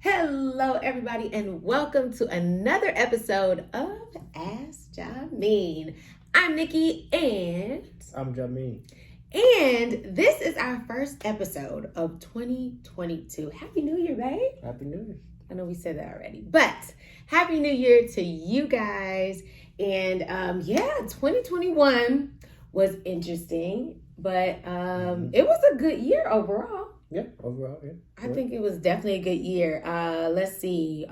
Hello, everybody, and welcome to another episode of Ave Jameen. I'm Nicci, and I'm Jameen. And this is our first episode of 2022. Happy New Year, babe. Happy New Year. I know we said that already, but Happy New Year to you guys. And 2021 was interesting, but it was a good year overall. Yeah, overall, yeah. I think it was definitely a good year. Let's see.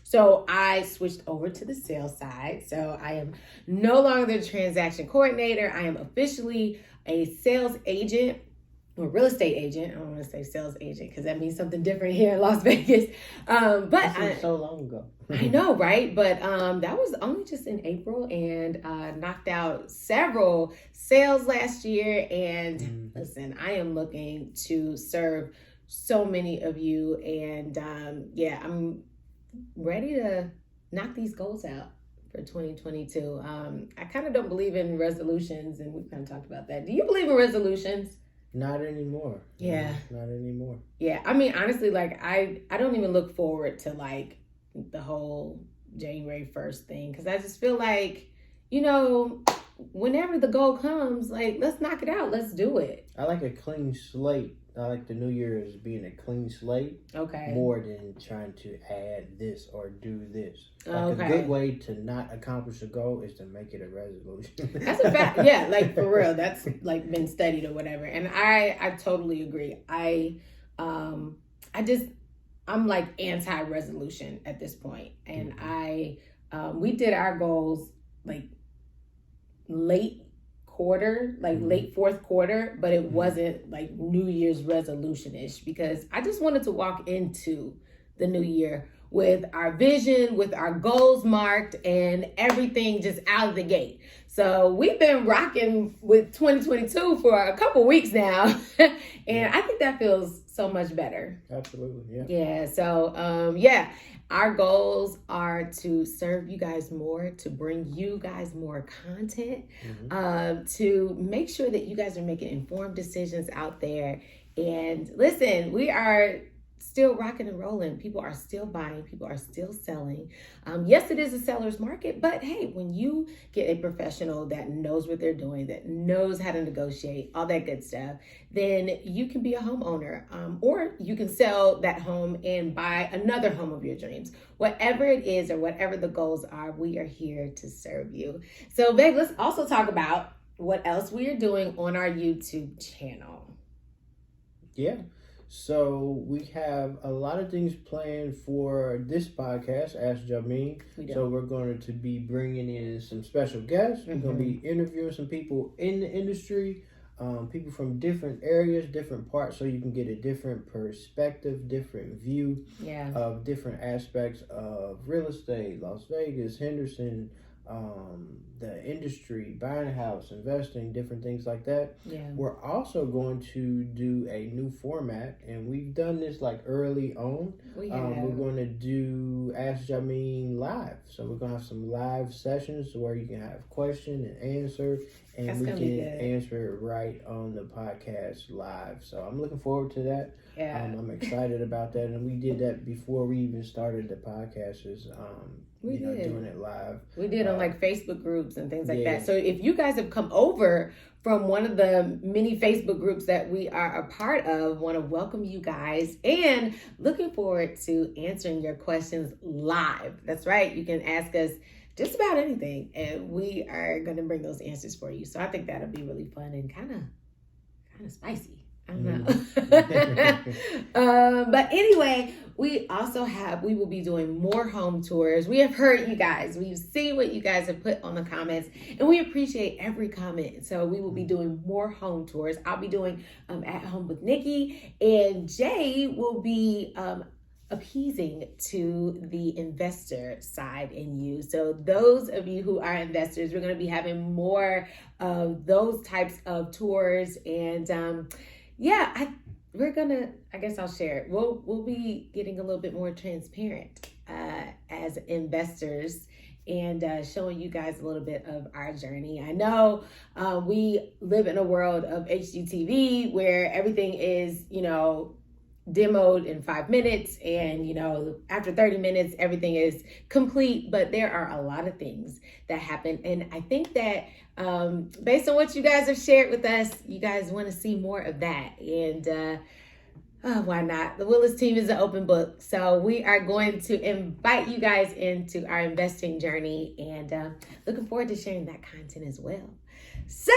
So I switched over to the sales side. So I am no longer the transaction coordinator. I am officially a sales agent or real estate agent. I don't want to say sales agent because that means something different here in Las Vegas. But so long ago. I know, right? But that was only just in April, and knocked out several sales last year. And listen, I am looking to serve so many of you, and I'm ready to knock these goals out for 2022. I kind of don't believe in resolutions, and we've kind of talked about that. Do you believe in resolutions? Not anymore. Yeah. Not anymore. Yeah. I mean, honestly, like I don't even look forward to like the whole January 1st thing, because I just feel like, whenever the goal comes, like, let's knock it out. Let's do it. I like a clean slate. I like the New Year as being a clean slate. Okay. More than trying to add this or do this. Okay. A good way to not accomplish a goal is to make it a resolution. That's a fact. Yeah, like for real. That's like been studied or whatever. And I totally agree. I'm like anti-resolution at this point. And we did our goals like late quarter, like late fourth quarter, but it wasn't like New Year's resolution-ish, because I just wanted to walk into the new year with our vision, with our goals marked, and everything just out of the gate. So we've been rocking with 2022 for a couple weeks now, and I think that feels so much better. Absolutely, yeah. Yeah, so our goals are to serve you guys more, to bring you guys more content, to make sure that you guys are making informed decisions out there. And listen, we are still rocking and rolling. People are still buying. People are still selling. Yes, it is a seller's market, but hey, when you get a professional that knows what they're doing, that knows how to negotiate, all that good stuff, then you can be a homeowner, or you can sell that home and buy another home of your dreams. Whatever it is or whatever the goals are, we are here to serve you. So, babe, let's also talk about what else we are doing on our YouTube channel. Yeah. So we have a lot of things planned for this podcast, Ask Jameen. So we're going to be bringing in some special guests. We're going to be interviewing some people in the industry, people from different areas, different parts, so you can get a different perspective, different view of different aspects of real estate, Las Vegas, Henderson, the industry, buying a house, investing, different things like that. Yeah. We're also going to do a new format, and we've done this like early on. We're going to do Ask Jameen live. So we're going to have some live sessions where you can have question and answer, and we can answer it right on the podcast live. So I'm looking forward to that. Yeah. I'm excited about that, and we did that before we even started the podcast. Doing it live. We did on like Facebook groups and things like that. So if you guys have come over from one of the many Facebook groups that we are a part of, want to welcome you guys and looking forward to answering your questions live. That's right. You can ask us just about anything, and we are going to bring those answers for you. So I think that'll be really fun and kind of spicy. I don't know. But anyway, we will be doing more home tours. We have heard you guys. We've seen what you guys have put on the comments, and we appreciate every comment. So we will be doing more home tours. I'll be doing at home with Nicci, and Jay will be appeasing to the investor side in you. So those of you who are investors, we're going to be having more of those types of tours, and I guess I'll share it. We'll be getting a little bit more transparent as investors, and showing you guys a little bit of our journey. I know we live in a world of HGTV where everything is, demoed in 5 minutes, and after 30 minutes everything is complete. But there are a lot of things that happen, and I think that based on what you guys have shared with us, you guys want to see more of that. And why not? The Willis team is an open book, so we are going to invite you guys into our investing journey, and looking forward to sharing that content as well. So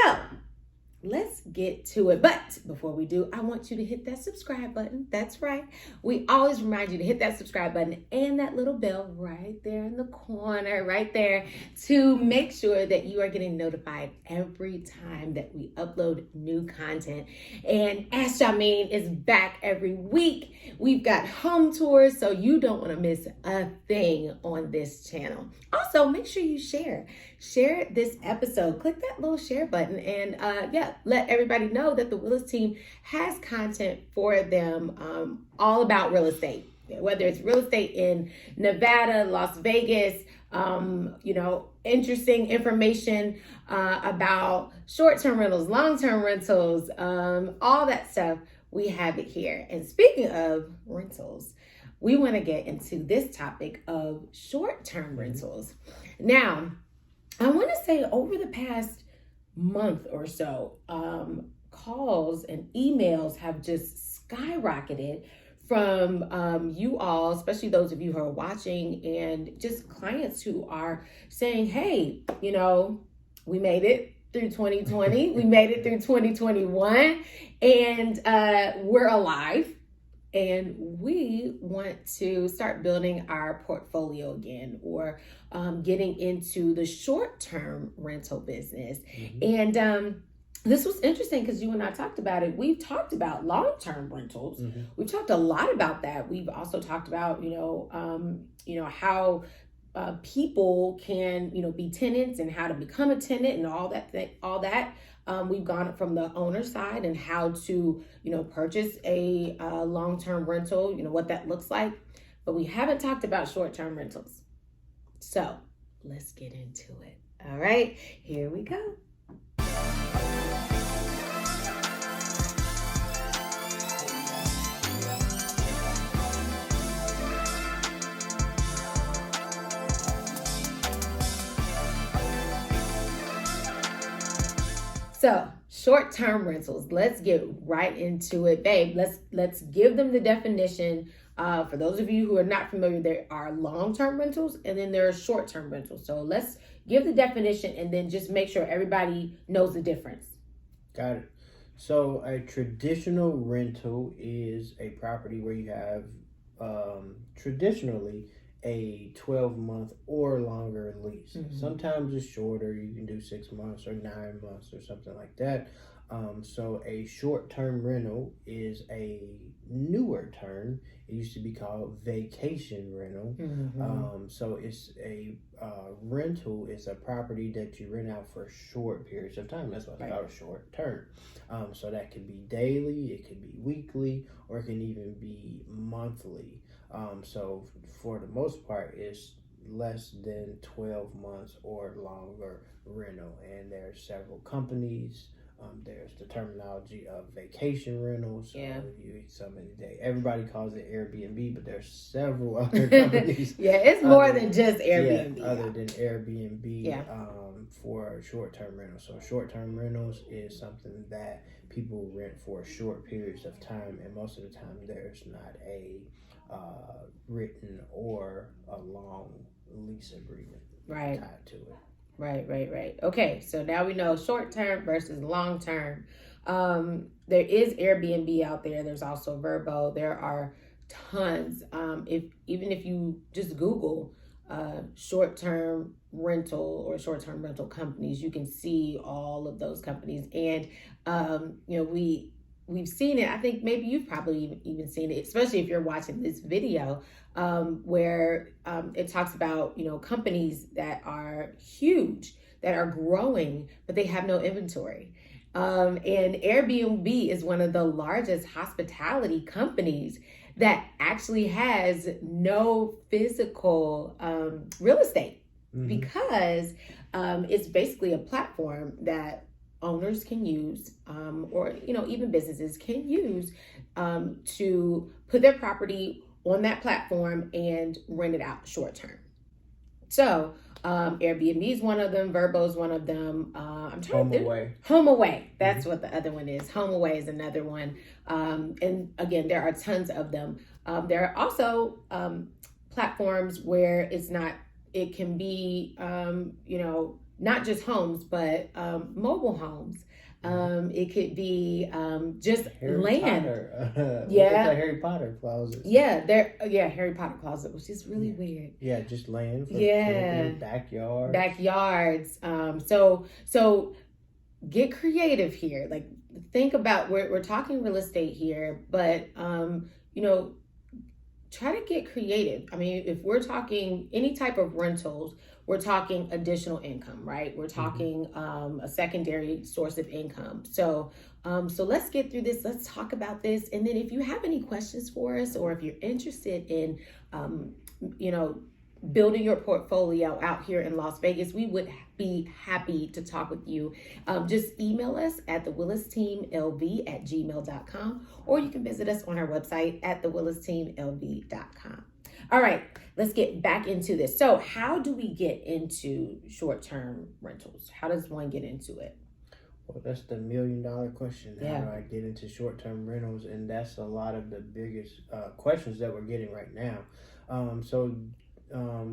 let's get to it. But before we do, I want you to hit that subscribe button. That's right. We always remind you to hit that subscribe button and that little bell right there in the corner, right there, to make sure that you are getting notified every time that we upload new content. And Ask Jameen is back every week. We've got home tours, so you don't want to miss a thing on this channel. Also, make sure you share this episode. Click that little share button, and let everybody know that the Willis team has content for them all about real estate, whether it's real estate in Nevada, Las Vegas, interesting information about short-term rentals, long-term rentals, all that stuff. We have it here. And speaking of rentals, we want to get into this topic of short-term rentals. Now, I want to say over the past month or so, calls and emails have just skyrocketed from you all, especially those of you who are watching, and just clients who are saying, hey, we made it through 2020, we made it through 2021, and we're alive. And we want to start building our portfolio again, or getting into the short-term rental business. Mm-hmm. And this was interesting because you and I talked about it. We've talked about long-term rentals. Mm-hmm. We've talked a lot about that. We've also talked about, how people can, be tenants and how to become a tenant and all that. We've gone from the owner side and how to, purchase a long-term rental, what that looks like. But we haven't talked about short-term rentals. So let's get into it. All right, here we go. So short-term rentals, let's get right into it, babe. Let's give them the definition. For those of you who are not familiar, there are long-term rentals and then there are short-term rentals. So let's give the definition and then just make sure everybody knows the difference. Got it. So a traditional rental is a property where you have traditionally a 12-month or longer lease. Mm-hmm. Sometimes it's shorter. You can do 6 months or 9 months or something like that. So a short-term rental is a newer term. It used to be called vacation rental. Mm-hmm. So it's a rental is a property that you rent out for short periods of time. That's why it's called a short term. So that could be daily, it could be weekly, or it can even be monthly. So for the most part, it's less than 12 months or longer rental. And there are several companies. There's the terminology of vacation rentals. So you eat something day. Everybody calls it Airbnb, but there's several other companies. It's more than just Airbnb. Other than Airbnb for short-term rentals. So short-term rentals is something that people rent for short periods of time, and most of the time there's not a written or a long lease agreement tied to it. Right. Okay, so now we know short-term versus long-term. There is Airbnb out there. There's also Verbo. There are tons. Even if you just Google short-term rental or short-term rental companies, you can see all of those companies. And we've seen it. I think maybe you've probably even seen it, especially if you're watching this video, where it talks about, companies that are huge, that are growing, but they have no inventory. And Airbnb is one of the largest hospitality companies that actually has no physical real estate, because it's basically a platform that owners can use, or even businesses can use to put their property on that platform and rent it out short term. So Airbnb is one of them. Vrbo is one of them. I'm trying Home to think. Away. Home Away. That's what the other one is. Home Away is another one. And again, there are tons of them. There are also platforms where it's not. It can be not just homes, but mobile homes. It could be just land. Harry Potter closet. Harry Potter closet, which is really weird. Yeah, just land. Backyards. So get creative here. Like, think about we're talking real estate here, but try to get creative. I mean, if we're talking any type of rentals, we're talking additional income, right? We're talking a secondary source of income. So let's get through this. Let's talk about this. And then if you have any questions for us, or if you're interested in, building your portfolio out here in Las Vegas, we would be happy to talk with you. Just email us at thewillisteamlv@gmail.com, or you can visit us on our website at thewillisteamlv.com. All right, let's get back into this. So how do we get into short-term rentals? How does one get into it? Well, that's the $1 million question. How do I get into short-term rentals? And that's a lot of the biggest questions that we're getting right now.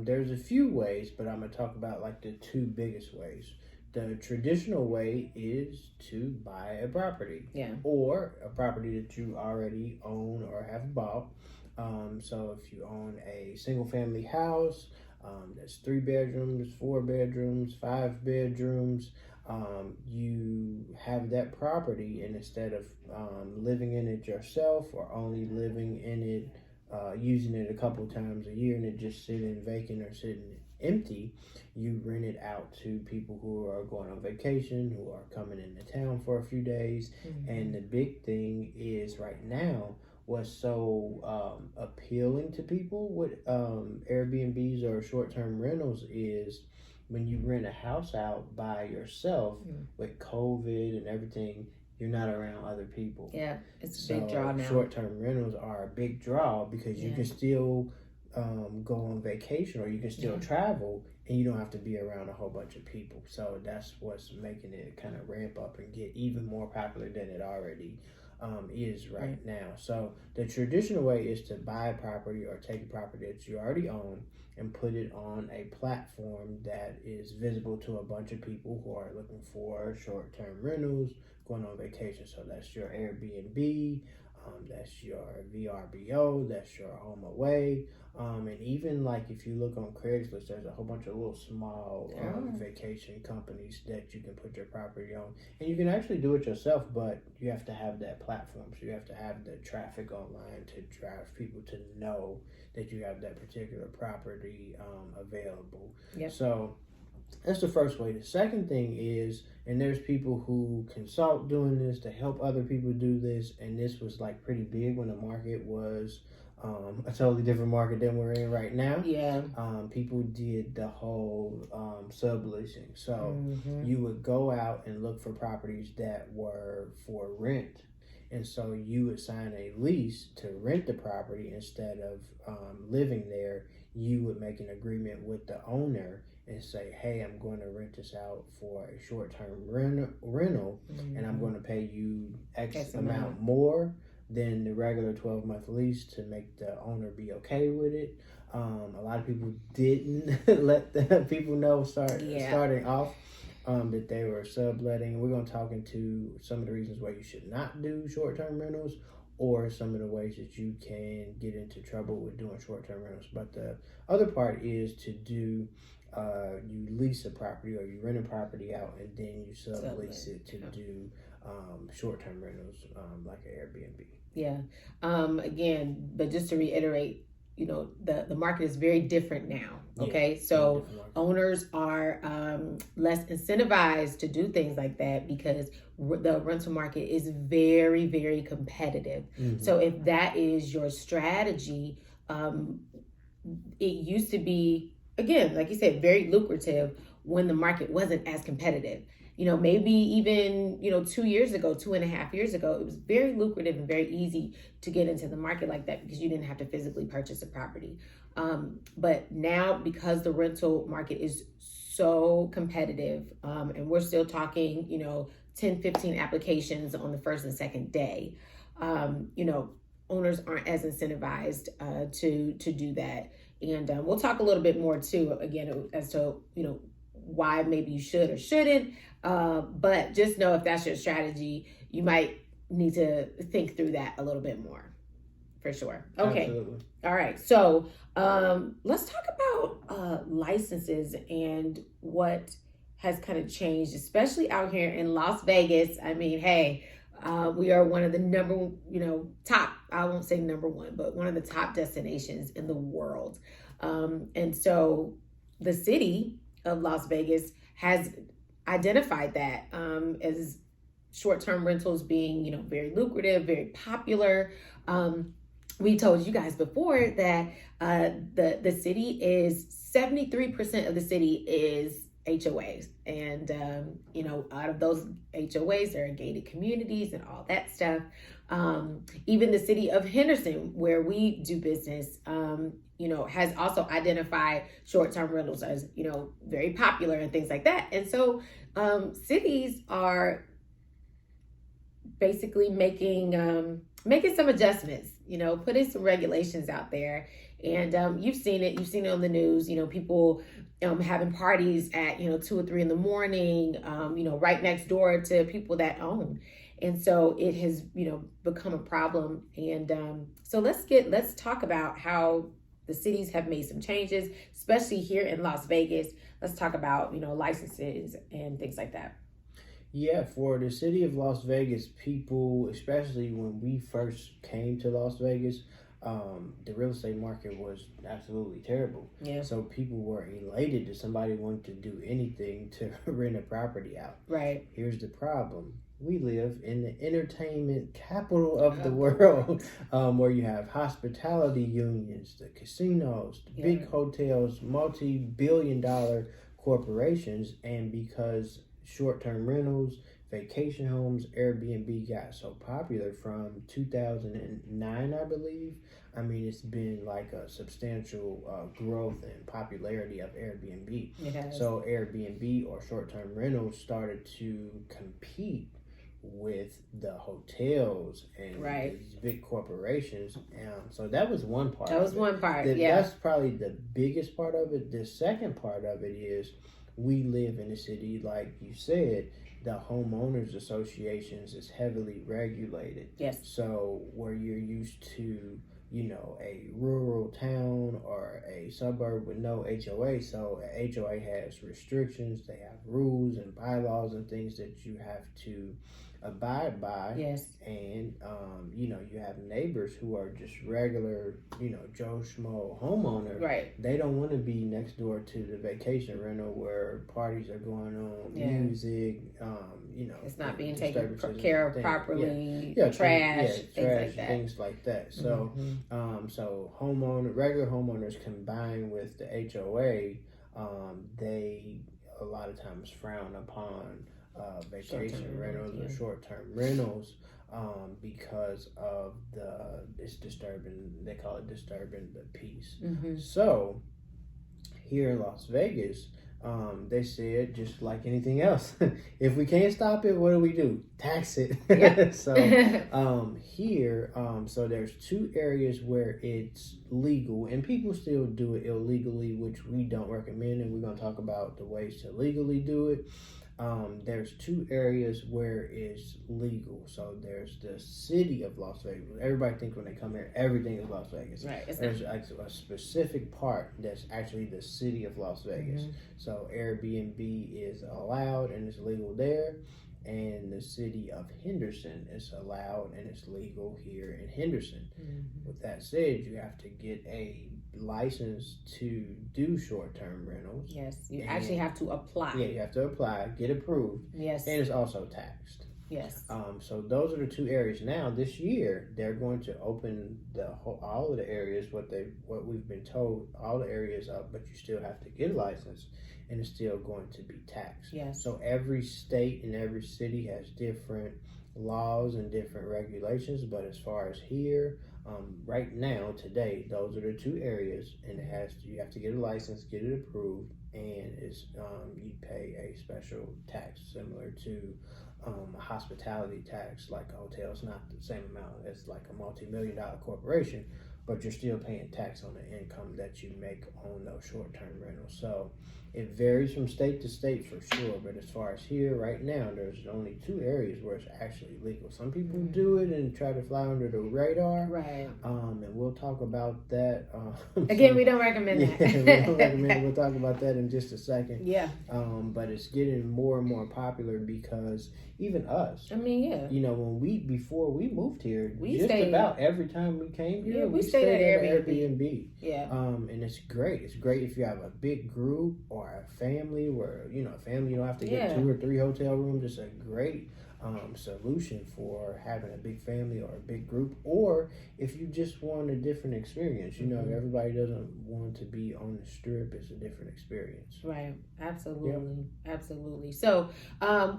There's a few ways, but I'm going to talk about like the two biggest ways. The traditional way is to buy a property, or a property that you already own or have bought. So if you own a single family house, that's 3 bedrooms, 4 bedrooms, 5 bedrooms, you have that property, and instead of living in it yourself, or only living in it, using it a couple times a year, and it just sitting vacant or sitting empty, you rent it out to people who are going on vacation, who are coming into town for a few days. And the big thing is right now, what's so appealing to people with Airbnbs or short-term rentals is when you rent a house out by yourself, with COVID and everything, you're not around other people. Yeah, it's a big draw now. Short-term rentals are a big draw because you can still go on vacation, or you can still travel, and you don't have to be around a whole bunch of people. So that's what's making it kind of ramp up and get even more popular than it already is right now. So the traditional way is to buy a property or take a property that you already own and put it on a platform that is visible to a bunch of people who are looking for short-term rentals, going on vacation. So that's your Airbnb, that's your VRBO, that's your Home Away, and even like if you look on Craigslist, there's a whole bunch of little small vacation companies that you can put your property on, and you can actually do it yourself, but you have to have that platform. So you have to have the traffic online to drive people to know that you have that particular property available. So that's the first way. The second thing is, and there's people who consult doing this to help other people do this, and this was like pretty big when the market was a totally different market than we're in right now. People did the whole subleasing. So you would go out and look for properties that were for rent, and so you would sign a lease to rent the property instead of living there. You would make an agreement with the owner and say, hey, I'm going to rent this out for a short-term rental, and I'm going to pay you X amount more than the regular 12-month lease to make the owner be okay with it. A lot of people didn't let the people know starting off that they were subletting. We're going to talk into some of the reasons why you should not do short-term rentals, or some of the ways that you can get into trouble with doing short-term rentals. But the other part is to do, you lease a property or you rent a property out, and then you sublease it to do short-term rentals like an Airbnb. Again, but just to reiterate, the market is very different now. Okay, so owners are less incentivized to do things like that because the rental market is very, very competitive. So if that is your strategy, it used to be, again, like you said, very lucrative when the market wasn't as competitive. maybe even, 2.5 years ago, it was very lucrative and very easy to get into the market like that because you didn't have to physically purchase a property. But now, because the rental market is so competitive, and we're still talking, 10, 15 applications on the first and second day, owners aren't as incentivized to do that. And we'll talk a little bit more too, again, as to, why maybe you should or shouldn't. But just know if that's your strategy, you might need to think through that a little bit more, for sure. Okay. Absolutely. All right. So let's talk about licenses and what has kind of changed, especially out here in Las Vegas. I mean, hey, we are one of the top, I won't say number one, but one of the top destinations in the world. And so the city of Las Vegas has identified that as short-term rentals being, very lucrative, very popular. We told you guys before that the city is 73% of the city is HOAs. And, out of those HOAs, there are gated communities and all that stuff. Even the city of Henderson, where we do business, has also identified short-term rentals as, very popular and things like that. And so cities are basically making some adjustments, putting some regulations out there. And you've seen it on the news, people having parties at 2 or 3 in the morning, right next door to people that own. And so it has become a problem. And so let's talk about how the cities have made some changes, especially here in Las Vegas. Let's talk about licenses and things like that. Yeah, for the city of Las Vegas, people, especially when we first came to Las Vegas, the real estate market was absolutely terrible. Yeah. So people were elated that somebody wanted to do anything to rent a property out. Right. Here's the problem. We live in the entertainment capital of the world, where you have hospitality unions, the casinos, the big hotels, multi-billion-dollar corporations, and because short-term rentals, vacation homes, Airbnb got so popular from 2009, I believe. I mean, it's been like a substantial growth and popularity of Airbnb. So Airbnb, or short-term rentals, started to compete with the hotels and these big corporations. So that was one part. That's probably the biggest part of it. The second part of it is we live in a city, like you said, the homeowners associations is heavily regulated. Yes. So where you're used to, a rural town or a suburb with no HOA, so a HOA has restrictions, they have rules and bylaws and things that you have to abide by. Yes. And you have neighbors who are just regular, Joe Schmo homeowner. Right. They don't want to be next door to the vacation rental where parties are going on, music, it's not being taken care of properly, trash, things like that. So so regular homeowners combined with the HOA, they a lot of times frown upon vacation rentals or short-term rentals, because of it's disturbing. They call it disturbing the peace. So here in Las Vegas, they said, just like anything else, if we can't stop it, what do? Tax it. So here, so there's 2 areas where it's legal, and people still do it illegally, which we don't recommend, and we're going to talk about the ways to legally do it. There's 2 areas where it's legal. So there's the city of Las Vegas. Everybody thinks when they come here, everything is Las Vegas. Right. There's a specific part that's actually the city of Las Vegas. So Airbnb is allowed and it's legal there. And the city of Henderson is allowed and it's legal here in Henderson. With that said, you have to get a license to do short-term rentals. Yes, you actually have to apply. Yeah, you have to apply, get approved. Yes. And it's also taxed. Yes. So those are the two areas. Now this year they're going to open all of the areas. What we've been told, all the areas up, but you still have to get a license, and it's still going to be taxed. Yes. So every state and every city has different laws and different regulations. But as far as here, right now today, those are the two areas, and you have to get a license, get it approved, and you pay a special tax similar to a hospitality tax. Like a hotel, it's not the same amount as like a multi-million-dollar corporation, but you're still paying tax on the income that you make on those short-term rentals. So it varies from state to state for sure, but as far as here right now, there's only two areas where it's actually legal. Some people do it and try to fly under the radar, right? And we'll talk about that. Again, we don't recommend that. We don't recommend it. We'll talk about that in just a second. Yeah. But it's getting more and more popular because even us, I mean, yeah. You know, before we moved here, we just stayed, about every time we came here, yeah, we stayed at Airbnb. Yeah. And it's great. It's great if you have a big group or a family where, you don't have to get 2 or 3 hotel rooms. It's a great solution for having a big family or a big group, or if you just want a different experience. Everybody doesn't want to be on the strip. It's a different experience. Right. Absolutely. Yep. Absolutely. So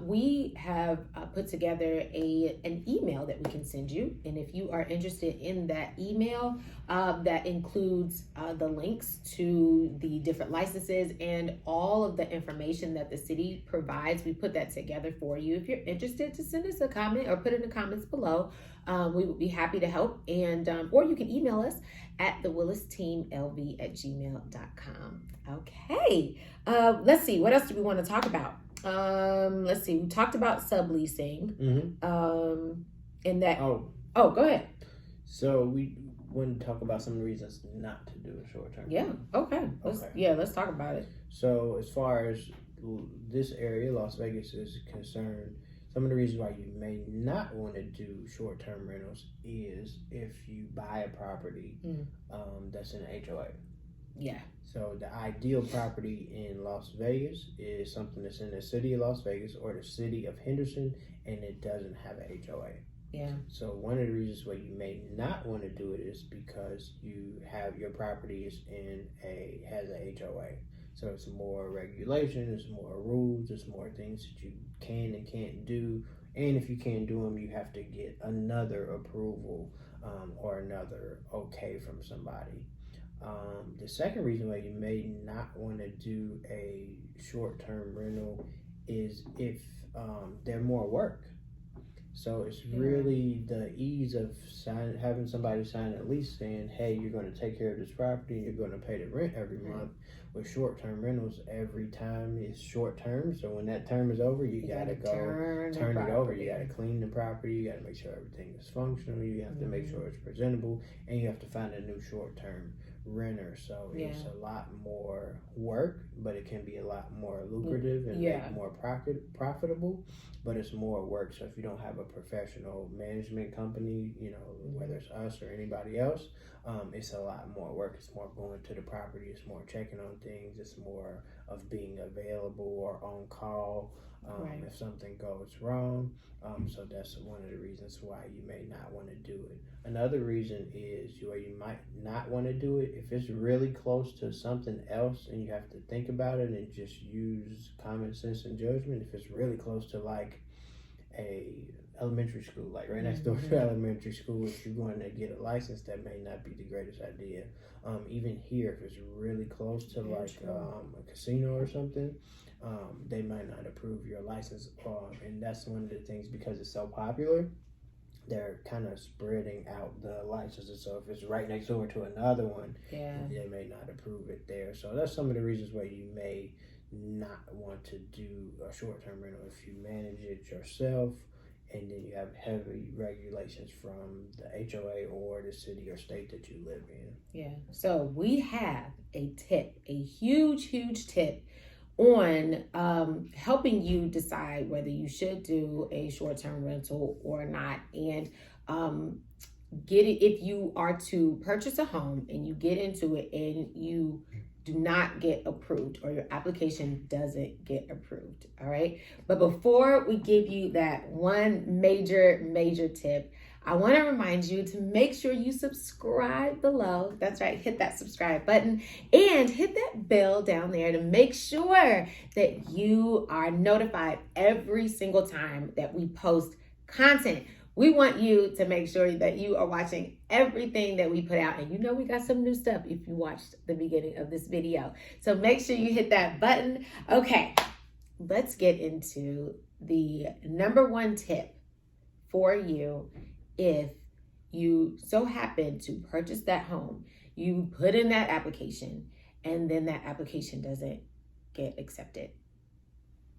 we have put together an email that we can send you, and if you are interested in that email, that includes the links to the different licenses and all of the information that the city provides. We put that together for you. If you're interested, to send us a comment or put in the comments below. We would be happy to help, and or you can email us at thewillisteamlv@gmail.com. Okay, let's see, what else do we want to talk about? Let's see, we talked about subleasing. And that go ahead. So we want to talk about some of the reasons not to do a short-term. Let's talk about it. So as far as this area, Las Vegas, is concerned, some of the reasons why you may not want to do short-term rentals is if you buy a property that's in an HOA. Yeah. So the ideal property in Las Vegas is something that's in the city of Las Vegas or the city of Henderson, and it doesn't have an HOA. Yeah. So one of the reasons why you may not want to do it is because you have your property has a HOA. So it's more regulation, it's more rules, there's more things that you can and can't do. And if you can't do them, you have to get another approval or another okay from somebody. The second reason why you may not want to do a short-term rental is if they're more work. So it's really the ease of having somebody sign a lease saying, hey, you're going to take care of this property and you're going to pay the rent every month. With short-term rentals, every time is short-term. So when that term is over, you got to go turn it over. You got to clean the property. You got to make sure everything is functional. You have to make sure it's presentable. And you have to find a new short-term renter. So it's a lot more work, but it can be a lot more lucrative and make more profitable, but it's more work. So if you don't have a professional management company, whether it's us or anybody else, it's a lot more work. It's more going to the property. It's more checking on things. It's more of being available or on call if something goes wrong. So that's one of the reasons why you may not want to do it. Another reason is why you might not want to do it if it's really close to something else and you have to think about it and just use common sense and judgment. If it's really close to like a elementary school, like right next door to elementary school, if you're going to get a license, that may not be the greatest idea. Even here, if it's really close to a casino or something, they might not approve your license. And that's one of the things, because it's so popular, they're kind of spreading out the licenses. So if it's right next door to another one, they may not approve it there. So that's some of the reasons why you may not want to do a short-term rental if you manage it yourself, and then you have heavy regulations from the HOA or the city or state that you live in. Yeah. So we have a tip, a huge tip on helping you decide whether you should do a short-term rental or not. And if you are to purchase a home and you get into it and you do not get approved or your application doesn't get approved. All right. But before we give you that one major tip, I want to remind you to make sure you subscribe below. That's right. Hit that subscribe button and hit that bell down there to make sure that you are notified every single time that we post content. We want you to make sure that you are watching everything that we put out. And you know we got some new stuff if you watched the beginning of this video. So make sure you hit that button. Okay, let's get into the number one tip for you. If you so happen to purchase that home, you put in that application, and then that application doesn't get accepted.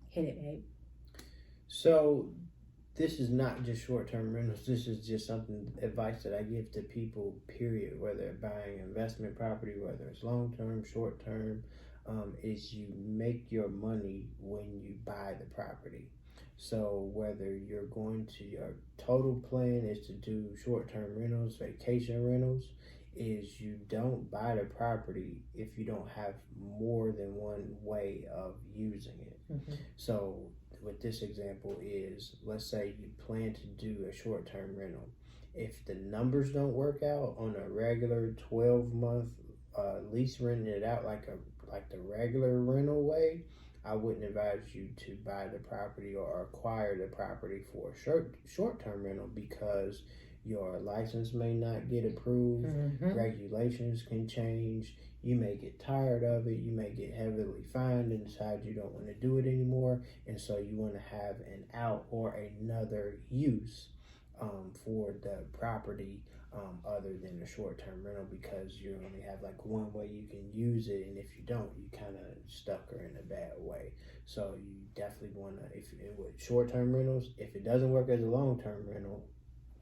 Hit it, babe. So this is not just short-term rentals. This is just advice that I give to people, period, whether they're buying investment property, whether it's long-term, short-term, is you make your money when you buy the property. So whether your total plan is to do short-term rentals, vacation rentals, is you don't buy the property if you don't have more than one way of using it. Mm-hmm. So with this example is, let's say you plan to do a short-term rental. If the numbers don't work out on a regular 12-month lease, renting it out like the regular rental way, I wouldn't advise you to buy the property or acquire the property for a short-term rental, because your license may not get approved. Mm-hmm. Regulations can change. You may get tired of it. You may get heavily fined and decide you don't want to do it anymore. And so you want to have an out or another use for the property other than the short-term rental, because you only have like one way you can use it. And if you don't, you kind of stuck her in a bad way. So you definitely want to, with short-term rentals, if it doesn't work as a long-term rental,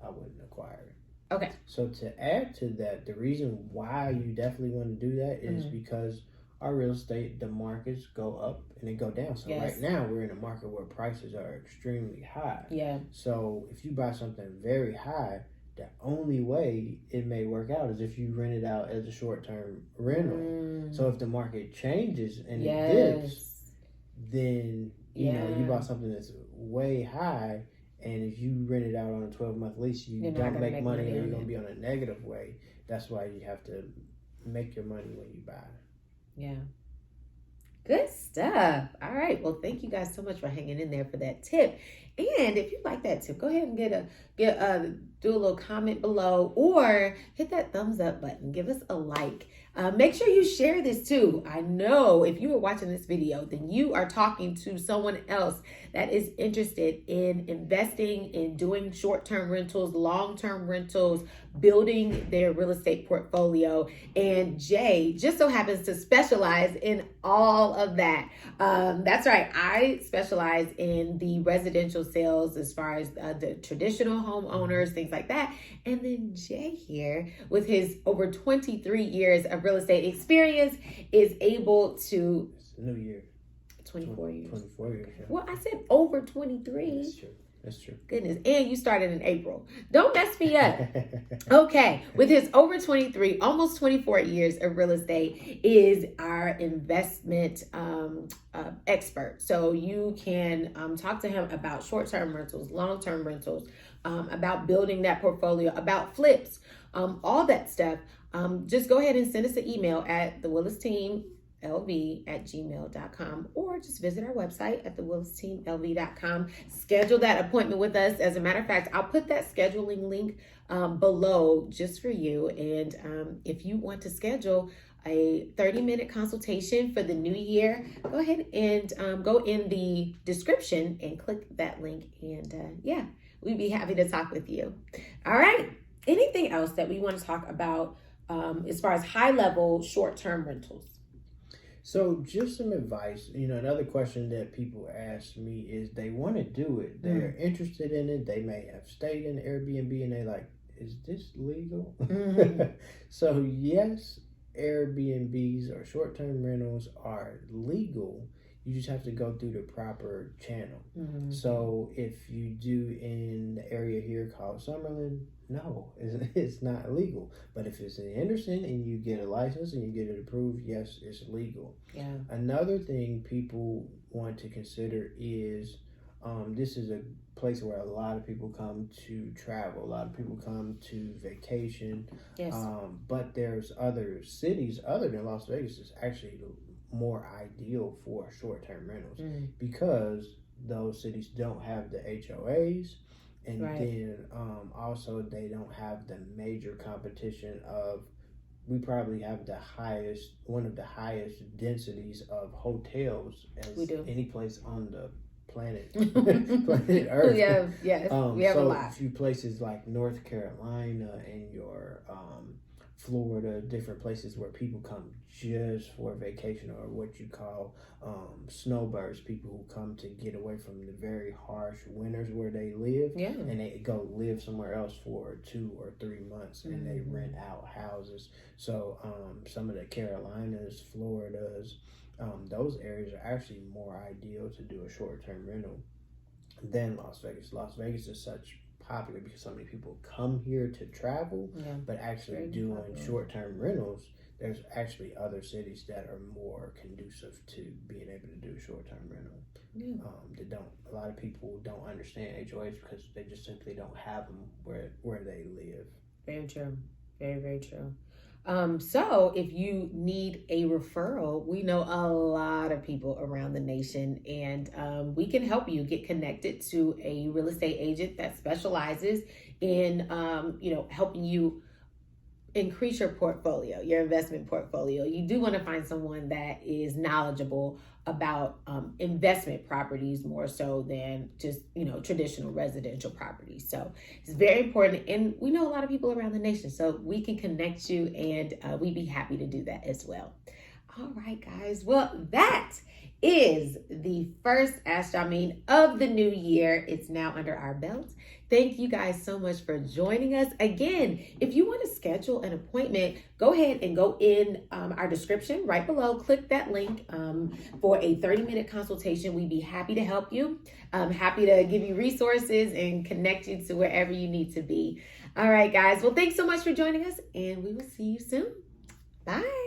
I wouldn't acquire it. Okay. So to add to that, the reason why you definitely want to do that is because our real estate, the markets go up and they go down. So right now we're in a market where prices are extremely high. Yeah. So if you buy something very high, the only way it may work out is if you rent it out as a short-term rental. So if the market changes and it dips, then you know you bought something that's way high. And if you rent it out on a 12-month lease, you don't make money, or you're going to be on a negative way. That's why you have to make your money when you buy. Yeah. Good stuff. All right. Well, thank you guys so much for hanging in there for that tip. And if you like that tip, go ahead and do a little comment below, or hit that thumbs up button. Give us a like. Make sure you share this too. I know if you are watching this video, then you are talking to someone else that is interested in investing in doing short-term rentals, long-term rentals, building their real estate portfolio. And Jay just so happens to specialize in all of that. That's right. I specialize in the residential sales as far as the traditional homeowners, things like that. And then Jay here, with his over 23 years of real estate experience, is able to... It's a new year. 24 years. 24 years. Yeah. Well, I said over 23. That's true. That's true. Goodness. And you started in April. Don't mess me up. Okay. With his over 23, almost 24 years of real estate, is our investment expert. So you can talk to him about short-term rentals, long-term rentals, about building that portfolio, about flips, all that stuff. Just go ahead and send us an email at thewillisteamlv@gmail.com, or just visit our website at thewillisteamlv.com. Schedule that appointment with us. As a matter of fact, I'll put that scheduling link below just for you. And if you want to schedule a 30-minute consultation for the new year, go ahead and go in the description and click that link. And we'd be happy to talk with you. All right. Anything else that we want to talk about as far as high-level short-term rentals? So just some advice. Another question that people ask me is they want to do it. They're interested in it. They may have stayed in Airbnb and they're like, is this legal? So yes, Airbnbs or short-term rentals are legal. You just have to go through the proper channel. So if you do in the area here called Summerlin, no, it's not illegal. But if it's in Henderson and you get a license and you get it approved, yes, it's legal. Yeah. Another thing people want to consider is this is a place where a lot of people come to travel. A lot of people come to vacation. Yes. But there's other cities other than Las Vegas that's actually more ideal for short-term rentals because those cities don't have the HOAs. And then also they don't have the major competition of, we probably have one of the highest densities of hotels as any place on the planet Earth. We have a lot. A few places like North Carolina and your Florida, different places where people come just for vacation, or what you call snowbirds, people who come to get away from the very harsh winters where they live, and they go live somewhere else for 2 or 3 months, and they rent out houses. So some of the Carolinas, Floridas, those areas are actually more ideal to do a short-term rental than Las Vegas. Las Vegas is such popular because so many people come here to travel, but actually doing short-term rentals, there's actually other cities that are more conducive to being able to do short-term rental. A lot of people don't understand HOAs because they just simply don't have them where they live. Very true. Very, very true. So if you need a referral, we know a lot of people around the nation, and we can help you get connected to a real estate agent that specializes in, helping you increase your portfolio, your investment portfolio. You do want to find someone that is knowledgeable about investment properties more so than just, traditional residential properties. So it's very important. And we know a lot of people around the nation, so we can connect you, and we'd be happy to do that as well. All right, guys. Well, that is the first Ask Jameen of the new year. It's now under our belt. Thank you guys so much for joining us. Again, if you want to schedule an appointment, go ahead and go in our description right below. Click that link for a 30-minute consultation. We'd be happy to help you. Happy to give you resources and connect you to wherever you need to be. All right, guys. Well, thanks so much for joining us, and we will see you soon. Bye.